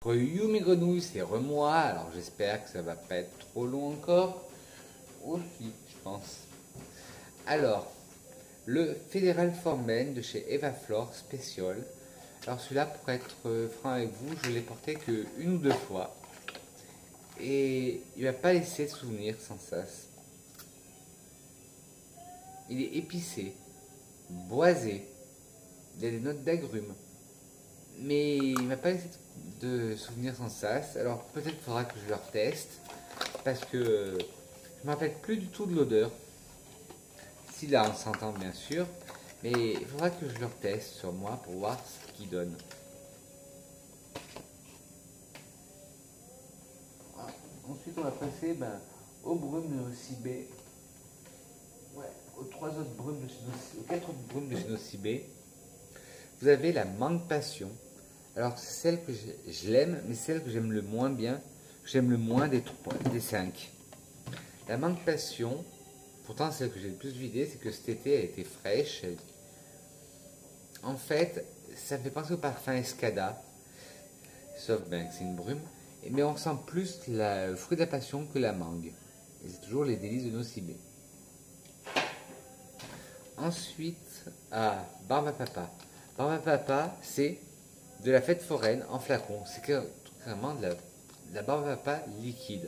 Re-you mes grenouilles, c'est re-moi, alors j'espère que ça va pas être trop long encore. Aussi, je pense. Alors, le Fédéral Formen de chez Evaflor Special. Alors celui-là, pour être franc avec vous, je l'ai porté que une ou deux fois. Et il va pas laisser de souvenirs sans sas. Il est épicé, boisé, il y a des notes d'agrumes. Mais il m'a pas laissé de souvenirs sans sas. Alors peut-être qu'il faudra que je le reteste. Parce que je me rappelle plus du tout de l'odeur. Si là on s'entend bien sûr. Mais il faudra que je le reteste sur moi pour voir ce qu'il donne. Ensuite on va passer au brume de Nocibé. Ouais, aux quatre autres brumes de chez Nocibé. Vous avez la mangue passion. Alors c'est celle que je l'aime, mais celle que j'aime le moins bien, que j'aime le moins des 5. La mangue passion, pourtant celle que j'ai le plus vidée, c'est que cet été elle était fraîche. En fait, ça me fait penser au parfum Escada, sauf que c'est une brume, mais on sent plus le fruit de la passion que la mangue. Et c'est toujours les délices de Nocibé. Ensuite, Barbe à Papa. Barbe à Papa, c'est de la fête foraine en flacon. C'est carrément de la barbe à papa liquide.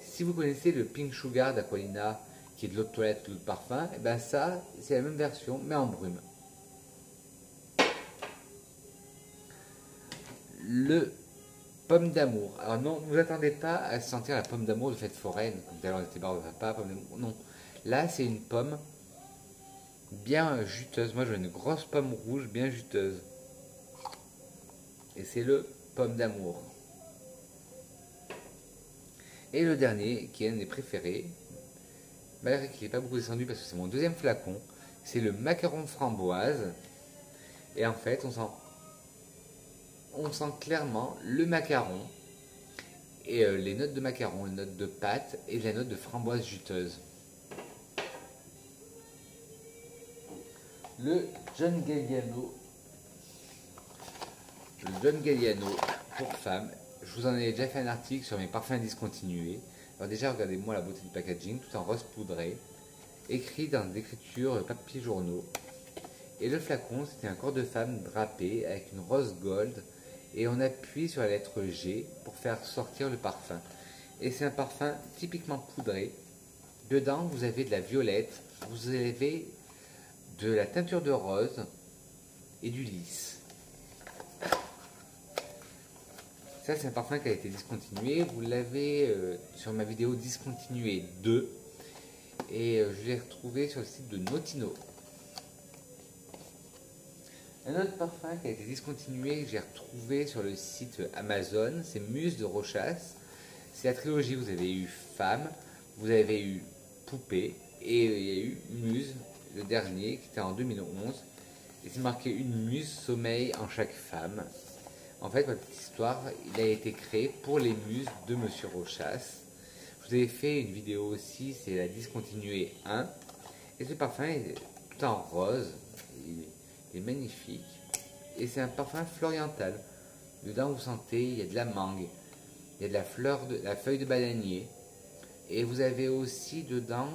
Si vous connaissez le Pink Sugar d'Aqualina, qui est de l'eau de toilette, l'eau de parfum, et ben ça, c'est la même version, mais en brume. Le pomme d'amour. Alors non, ne vous attendez pas à sentir la pomme d'amour de fête foraine, comme tout à l'heure on était barbe à papa, pomme d'amour. Non, là c'est une pomme bien juteuse. Moi, je veux une grosse pomme rouge bien juteuse. Et c'est le pomme d'amour. Et le dernier, qui est un des préférés, malgré qu'il n'est pas beaucoup descendu parce que c'est mon deuxième flacon, c'est le macaron framboise. Et en fait, on sent clairement le macaron et les notes de macaron, les notes de pâte et la note de framboise juteuse. Le John Galliano. Le John Galliano pour femmes. Je vous en ai déjà fait un article sur mes parfums discontinués. Alors déjà, regardez-moi la beauté du packaging, tout en rose poudré, écrit dans des écritures papier journaux. Et le flacon, c'était un corps de femme drapé avec une rose gold. Et on appuie sur la lettre G pour faire sortir le parfum. Et c'est un parfum typiquement poudré. Dedans, vous avez de la violette, vous avez de la teinture de rose et du lys. Ça, c'est un parfum qui a été discontinué. Vous l'avez sur ma vidéo discontinué 2. Et je l'ai retrouvé sur le site de Notino. Un autre parfum qui a été discontinué, que j'ai retrouvé sur le site Amazon, c'est Muse de Rochas. C'est la trilogie, vous avez eu Femme, vous avez eu Poupée, et il y a eu Muse, le dernier, qui était en 2011. Et c'est marqué une muse sommeil en chaque femme. En fait, votre petite histoire, il a été créé pour les muses de Monsieur Rochas. Je vous avais fait une vidéo aussi, c'est la discontinuée 1. Et ce parfum est tout en rose, il est magnifique. Et c'est un parfum floriental. Dedans, vous sentez, il y a de la mangue, il y a de la feuille de bananier. Et vous avez aussi dedans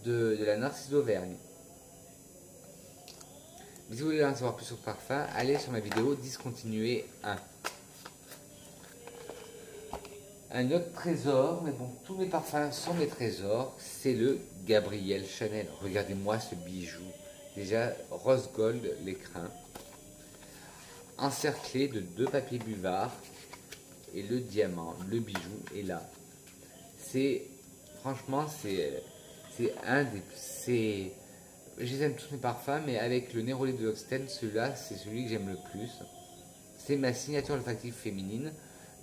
de la narcisse d'Auvergne. Mais si vous voulez en savoir plus sur le parfum, allez sur ma vidéo discontinuée 1. Un autre trésor, mais bon, tous mes parfums sont mes trésors, c'est le Gabriel Chanel. Regardez-moi ce bijou. Déjà, rose gold, l'écrin. Encerclé de 2 papiers buvards. Et le diamant, le bijou est là. Franchement, c'est un des... Je les aime tous mes parfums, mais avec le Neroli de L'Occitane, celui-là, c'est celui que j'aime le plus. C'est ma signature olfactive féminine.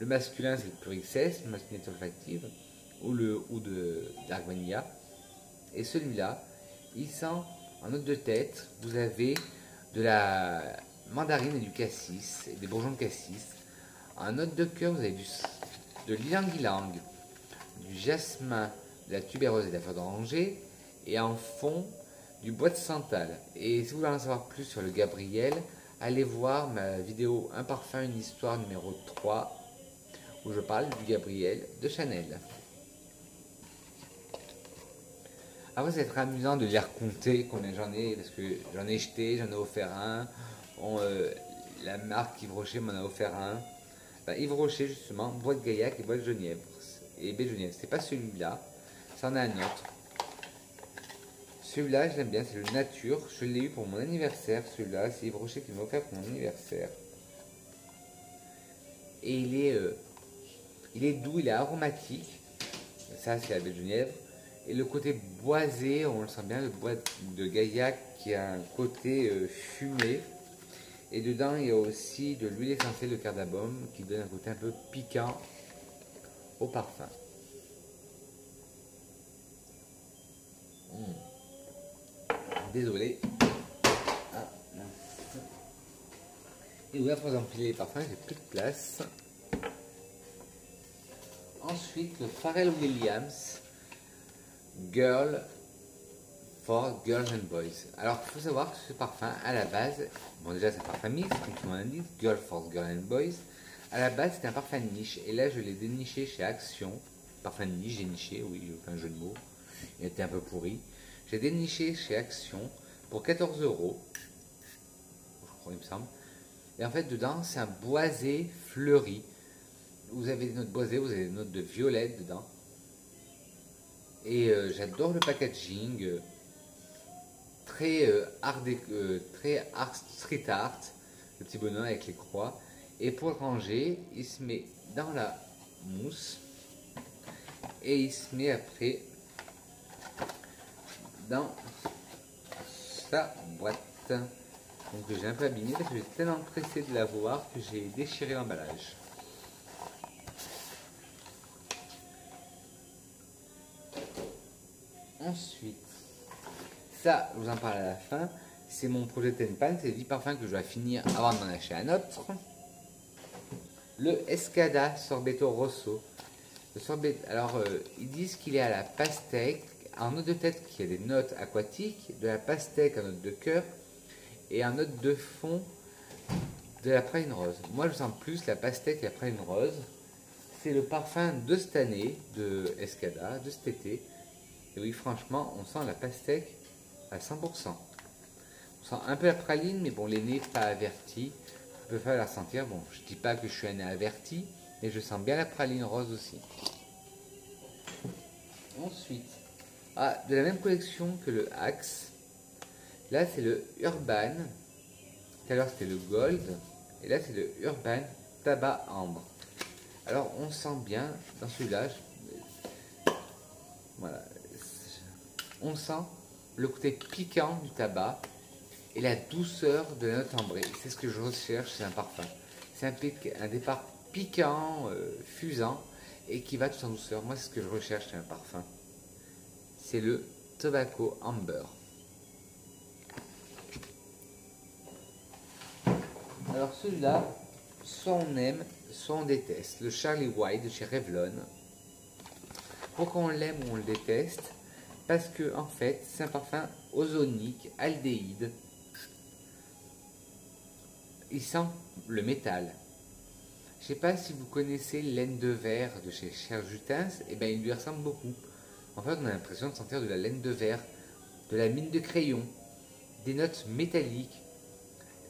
Le masculin, c'est le Purixès, ma signature olfactive, ou d'Argmania. Et celui-là, il sent, en note de tête, vous avez de la mandarine et du cassis, et des bourgeons de cassis. En note de cœur, vous avez de l'ilang-ilang, du jasmin, de la tubéreuse et de la fleur d'oranger, et en fond, du bois de santal. Et si vous voulez en savoir plus sur le Gabriel, allez voir ma vidéo Un parfum, une histoire numéro 3 où je parle du Gabriel de Chanel. Après, c'est très amusant de les raconter combien j'en ai, parce que j'en ai jeté, j'en ai offert un. La marque Yves Rocher m'en a offert un. Enfin, Yves Rocher, justement, boîte Gaillac et boîte Genièvre. Et baie Genièvre, c'est pas celui-là, c'en a un autre. Celui-là, je l'aime bien, c'est le Nature. Je l'ai eu pour mon anniversaire, celui-là. C'est Yves Rocher qui m'a offert pour mon anniversaire. Et il est doux, il est aromatique. Ça, c'est la baie Genièvre. Et le côté boisé, on le sent bien, le bois de Gaillac qui a un côté fumé. Et dedans, il y a aussi de l'huile essentielle de cardamome qui donne un côté un peu piquant au parfum. Désolé. Ah, mince. Et là, pour empiler les parfums, j'ai plus de place. Ensuite, le Pharrell Williams Girl for Girls and Boys. Alors, il faut savoir que ce parfum, à la base, bon, déjà, c'est un parfum mix, comme tout le monde l'indique, Girl for Girls and Boys. À la base, c'était un parfum de niche, et là, je l'ai déniché chez Action. Parfum de niche, j'ai niché, oui, un jeu de mots. Il était un peu pourri. J'ai déniché chez Action pour 14 €, je crois, il me semble. Et en fait, dedans, c'est un boisé fleuri. Vous avez des notes boisées, vous avez des notes de violette dedans. Et j'adore le packaging, très très street art, le petit bonhomme avec les croix. Et pour le ranger, il se met dans la mousse et il se met après dans sa boîte. Donc j'ai un peu abîmé parce que j'étais tellement pressé de la voir que j'ai déchiré l'emballage. Ensuite, ça, je vous en parle à la fin, c'est mon projet Tenpan, c'est les 10 parfums que je dois finir avant d'en acheter un autre. Le Escada Sorbetto Rosso. Le sorbet, alors, ils disent qu'il est à la pastèque, en note de tête qu'il y a des notes aquatiques, de la pastèque en note de cœur, et en note de fond de la praline rose. Moi, je sens plus la pastèque et la praline rose. C'est le parfum de cette année, de Escada, de cet été. Et oui, franchement, on sent la pastèque à 100%. On sent un peu la praline, mais bon, les nez pas avertis. Je peux pas la sentir. Bon, je dis pas que je suis un nez averti, mais je sens bien la praline rose aussi. Ensuite, de la même collection que le Axe. Là, c'est le Urban. Tout à l'heure, c'était le Gold. Et là, c'est le Urban Tabac Ambre. Alors, on sent bien dans celui-là. Voilà. On sent le côté piquant du tabac et la douceur de la note ambrée. C'est ce que je recherche, c'est un parfum. C'est un départ piquant, fusant et qui va tout en douceur. Moi, c'est ce que je recherche, c'est un parfum. C'est le Tobacco Amber. Alors celui-là, soit on aime, soit on déteste. Le Charlie White de chez Revlon. Pourquoi on l'aime ou on le déteste? Parce que en fait, c'est un parfum ozonique, aldéhyde. Il sent le métal. Je ne sais pas si vous connaissez laine de verre de chez Cher Jutins, et bien il lui ressemble beaucoup. En fait, on a l'impression de sentir de la laine de verre, de la mine de crayon, des notes métalliques.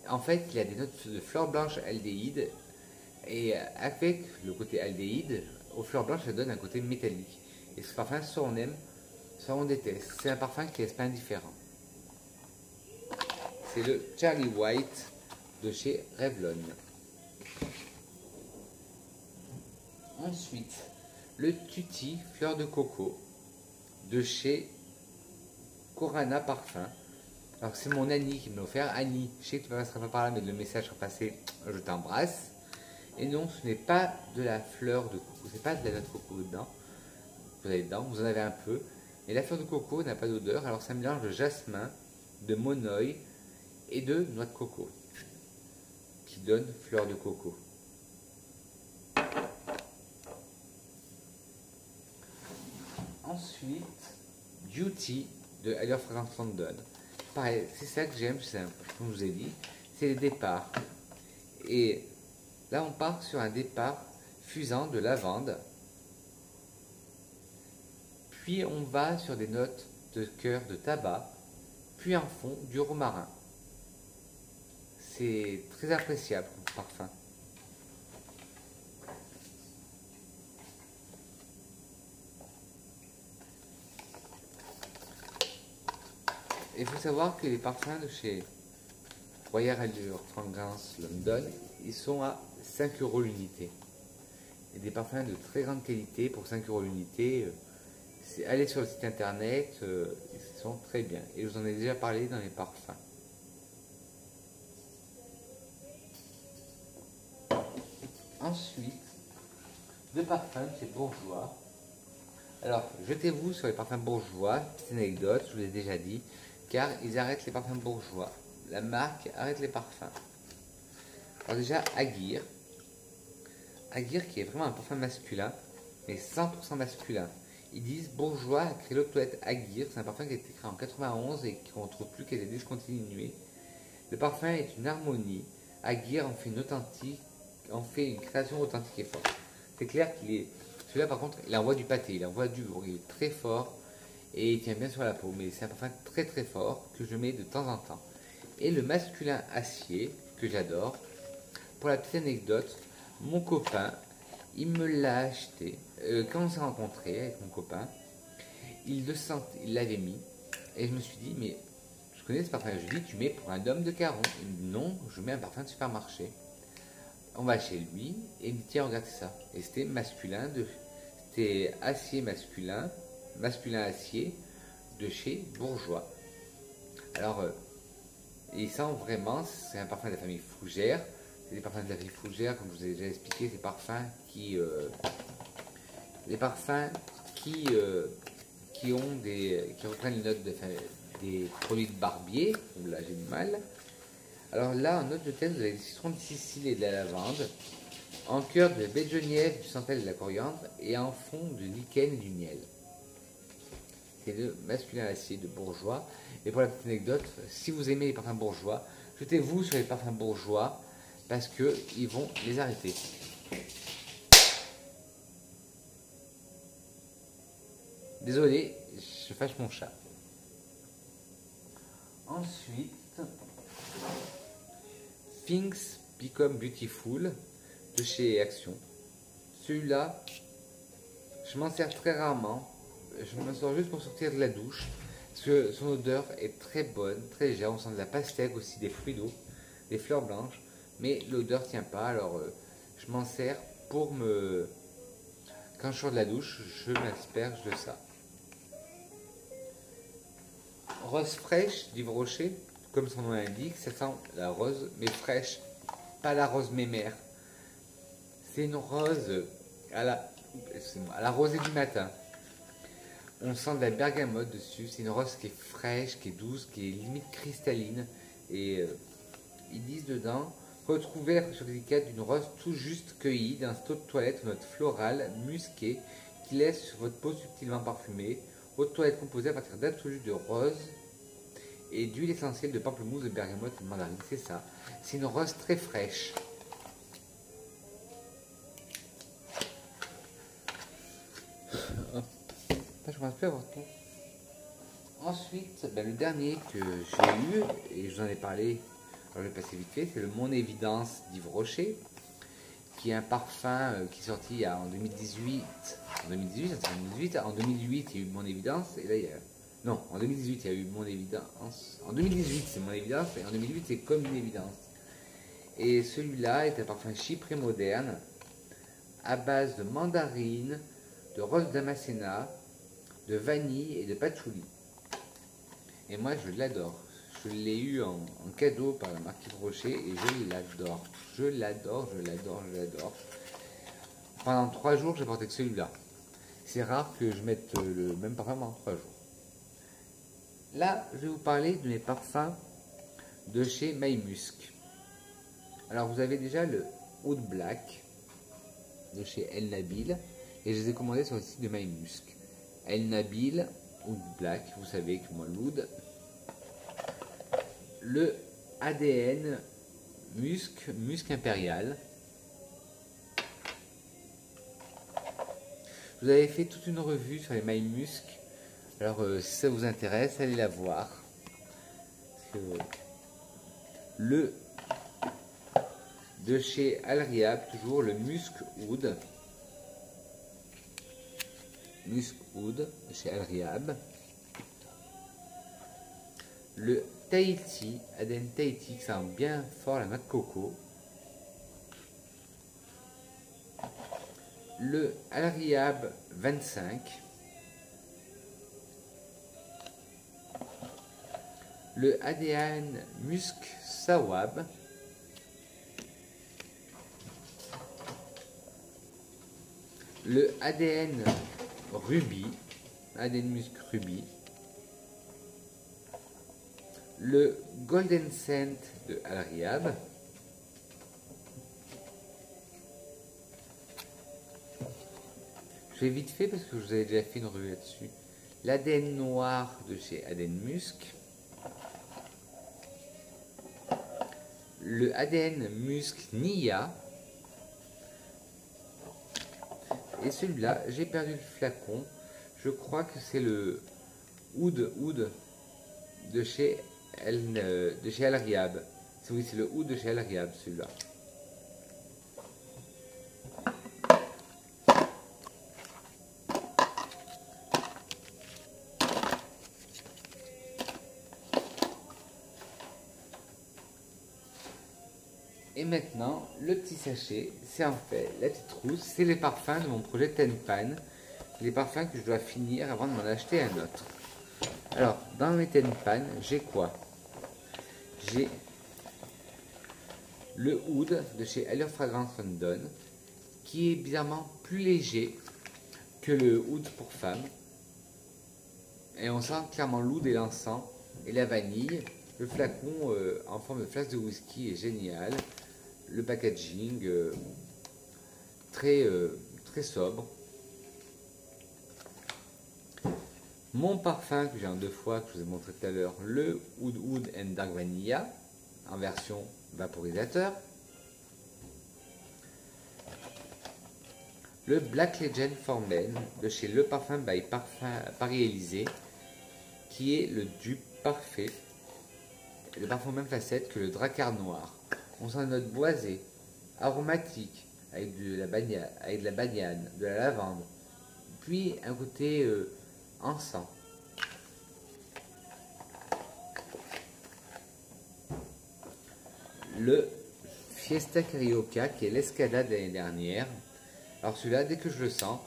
En fait, il y a des notes de fleurs blanches aldéhydes, et avec le côté aldéhyde, aux fleurs blanches, ça donne un côté métallique. Et ce parfum, soit on aime, soit on déteste. C'est un parfum qui est pas indifférent. C'est le Charlie White de chez Revlon. Ensuite, le Tutti Fleur de Coco de chez Corana Parfum. Alors c'est mon Annie qui me l'a offert. Annie, je sais que tu ne passeras pas par là, mais le message sera passé, je t'embrasse. Et non, ce n'est pas de la fleur de coco, c'est pas de la noix de coco dedans. Vous avez dedans, vous en avez un peu. Et la fleur de coco n'a pas d'odeur, alors c'est un mélange de jasmin, de monoï et de noix de coco qui donne fleur de coco. Ensuite, Beauty de Aller Fragrance London. Pareil, c'est ça que j'aime, comme je vous ai dit, c'est le départ. Et là, on part sur un départ fusant de lavande. Puis on va sur des notes de cœur de tabac. Puis en fond, du romarin. C'est très appréciable comme parfum. Il faut savoir que les parfums de chez Royal Allure Fragrance London, ils sont à 5 € l'unité. Et des parfums de très grande qualité pour 5 € l'unité. Allez sur le site internet, ils sont très bien. Et je vous en ai déjà parlé dans les parfums. Ensuite, deux parfums chez Bourjois. Alors, jetez-vous sur les parfums bourgeois. Petite anecdote, je vous l'ai déjà dit, car ils arrêtent les parfums bourgeois. La marque arrête les parfums. Alors déjà, Aguirre. Aguirre qui est vraiment un parfum masculin, mais 100% masculin. Ils disent Bourjois a créé l'eau de toilette Aguirre. C'est un parfum qui a été créé en 91 et qu'on ne trouve plus, qui a été discontinué. Le parfum est une harmonie. Aguirre en fait une création authentique et forte. C'est clair qu'il est... Celui-là par contre, il envoie du pâté, il envoie du lourd, il est très fort et il tient bien sur la peau. Mais c'est un parfum très très fort que je mets de temps en temps. Et le masculin acier, que j'adore. Pour la petite anecdote, mon copain, il me l'a acheté. Quand on s'est rencontrés avec mon copain, il l'avait mis. Et je me suis dit, mais je connais ce parfum. Je lui dis, tu mets pour un homme de Caron. Il me dit, non, je mets un parfum de supermarché. On va chez lui et il me dit, tiens, regarde ça. Et c'était masculin, c'était acier masculin, masculin acier de chez Bourjois. Alors, il sent vraiment, c'est un parfum de la famille Fougère. C'est des parfums de la famille Fougère, comme je vous ai déjà expliqué, des parfums qui reprennent les notes des produits de barbier. Là, j'ai du mal. Alors là, en note de tête, vous avez du citron de Sicile et de la lavande, en cœur de baie de genièvre, du santal et de la coriandre, et en fond de lichen et du miel. C'est le masculin acier de Bourjois. Et pour la petite anecdote, si vous aimez les parfums bourgeois, jetez-vous sur les parfums bourgeois parce qu'ils vont les arrêter. Désolé, je fâche mon chat. Ensuite, Things Become Beautiful de chez Action. Celui-là, je m'en sers très rarement. Je m'en sers juste pour sortir de la douche. Parce que son odeur est très bonne, très légère. On sent de la pastèque aussi, des fruits d'eau, des fleurs blanches. Mais l'odeur tient pas. Alors, je m'en sers pour me... Quand je sors de la douche, je m'asperge de ça. Rose fraîche d'Yves Rocher. Comme son nom l'indique, ça sent la rose, mais fraîche. Pas la rose mémère. C'est une rose à la rosée du matin. On sent de la bergamote dessus. C'est une rose qui est fraîche, qui est douce, qui est limite cristalline. Et ils disent dedans, retrouvez la fraîcheur délicate d'une rose tout juste cueillie d'un seau de toilette aux notes florales, musquées, qui laisse sur votre peau subtilement parfumée. Eau de toilette composée à partir d'absolus de rose et d'huile essentielle de pamplemousse, de bergamote et de mandarine. C'est ça. C'est une rose très fraîche. Je commence plus à avoir tout. Ensuite, le dernier que j'ai eu, et je vous en ai parlé, alors je vais passer vite fait, c'est le Mon Évidence d'Yves Rocher, qui est un parfum qui est sorti en 2018. En 2018, en 2008, il y a eu Mon Évidence, et là il y a... Non, en 2018, il y a eu Mon Évidence. En 2018, c'est Mon Évidence, et en 2008, c'est Comme une Évidence. Et celui-là est un parfum chyprien moderne, à base de mandarine, de rose damascena, de vanille et de patchouli. Et moi, je l'adore. Je l'ai eu en cadeau par la marque Yves Rocher et je l'adore. Je l'adore, je l'adore, je l'adore. Pendant 3 jours, j'ai porté que celui-là. C'est rare que je mette le même parfum pendant 3 jours. Là, je vais vous parler de mes parfums de chez My Musk. Alors, vous avez déjà le Oud Black de chez El Nabil et je les ai commandés sur le site de My Musk. El Nabil, Oud Black, vous savez que moi l'oud. Le ADN musc impérial. Je vous avais fait toute une revue sur les mailles musc. Alors si ça vous intéresse, allez la voir. Parce que le de chez Alriab, toujours le Musk Oud. Musk Oud de chez Alriab. Le Tahiti, ADN Tahiti, qui sent bien fort la noix de coco. Le Alriab 25. Le ADN Musk Sawab. Le ADN Ruby, ADN Musk Ruby. Le Golden Scent de Alriab. Je vais vite fait parce que je vous avais déjà fait une revue là-dessus. L'ADN noir de chez ADN Musk. Le ADN Musk Nia. Et celui-là, j'ai perdu le flacon. Je crois que c'est le Oud de chez Alriab. Oui, c'est le Oud de chez Alriab, celui-là. Et maintenant, le petit sachet, c'est en fait la petite trousse, c'est les parfums de mon projet Tenpan. Les parfums que je dois finir avant de m'en acheter un autre. Alors, dans mes Tenpan, j'ai quoi? J'ai le Oud de chez Allure Fragrance London, qui est bizarrement plus léger que le Oud pour femmes. Et on sent clairement l'oud et l'encens et la vanille. Le flacon en forme de flasque de whisky est génial. Le packaging très sobre. Mon parfum que j'ai en 2 fois, que je vous ai montré tout à l'heure, le Oud and Dark Vanilla en version vaporisateur. Le Black Legend for Men de chez Le Parfum by Paris Élysée, qui est le dupe parfait, le parfum même facette que le Drakkar noir. On sent une note boisée, aromatique, avec de la banane, de la lavande, puis un côté encens. Le Fiesta Carioca, qui est l'Escada de l'année dernière. Alors celui-là, dès que je le sens,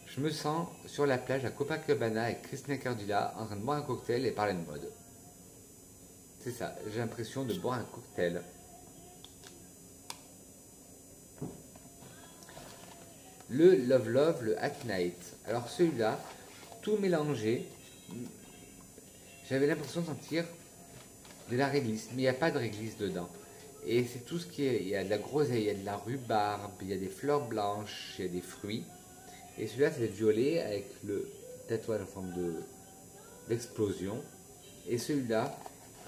je me sens sur la plage à Copacabana avec Christina Cardula en train de boire un cocktail et parler de mode. C'est ça, j'ai l'impression de boire un cocktail. Le Love Love, le At Night. Alors celui-là, tout mélangé, j'avais l'impression de sentir de la réglisse, mais il n'y a pas de réglisse dedans. Et c'est tout ce qui est, il y a de la groseille, il y a de la rhubarbe, il y a des fleurs blanches, il y a des fruits. Et celui-là, c'est le violet avec le tatouage en forme d'explosion. Et celui-là,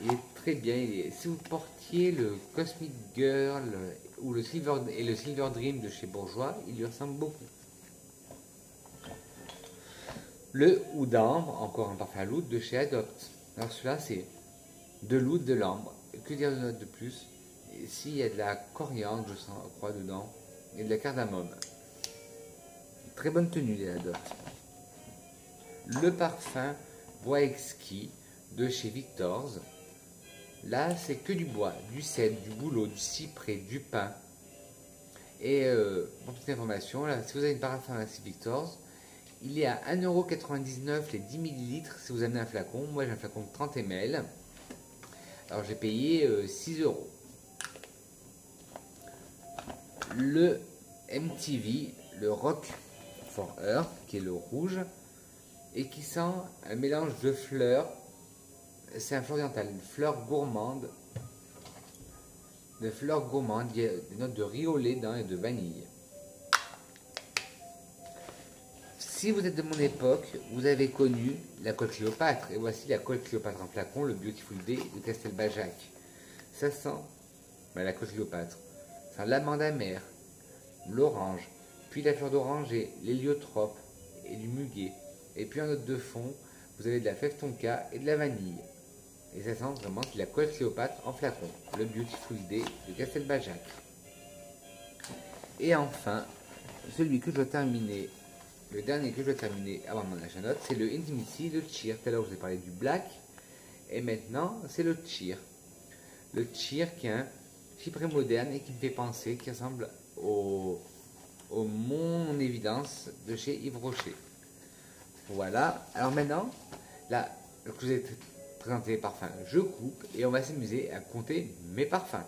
il est très bien. Si vous portiez le Cosmic Girl ou le Silver Dream de chez Bourjois, il lui ressemble beaucoup. Le Oud d'ambre, encore un parfum à l'oud de chez Adopt. Alors celui-là, c'est de l'oud, de l'ambre. Que dire de note de plus? Ici, il y a de la coriandre, je crois, dedans, et de la cardamome. Très bonne tenue, les Adopt. Le parfum bois exquis de chez Victor's. Là, c'est que du bois, du cèdre, du bouleau, du cyprès, du pin. Et pour toute information, là, si vous avez une parapharmacie Victor's, il est à 1,99 € les 10 ml si vous amenez un flacon. Moi, j'ai un flacon de 30 ml. Alors, j'ai payé 6 €. Le MTV, le Rock for Her, qui est le rouge, et qui sent un mélange de fleurs. C'est un floriental, une fleur gourmande. De fleurs gourmandes, il y a des notes de riz au lait dedans et de vanille. Si vous êtes de mon époque, vous avez connu la colle Cléopâtre. Et voici la colle Cléopâtre en flacon, le Beautiful Day de Castelbajac. Ça sent mais la Côte Cléopâtre. C'est un l'amande amère, l'orange, puis la fleur d'oranger, l'héliotrope et du muguet. Et puis en note de fond, vous avez de la fève tonka et de la vanille. Et ça sent vraiment de la Côte Cléopâtre en flacon, le Beautiful Day de Castelbajac. Et enfin, celui que je dois terminer, le dernier que je dois terminer avant mon achat note, c'est le Intimacy, le Cheer. Tout à l'heure, je vous ai parlé du Black, et maintenant, c'est le Cheer. Le Cheer qui est un chypré moderne et qui me fait penser, qui ressemble au Mon Évidence de chez Yves Rocher. Voilà, alors maintenant, là, je vous ai présenté les parfums, je coupe et on va s'amuser à compter mes parfums.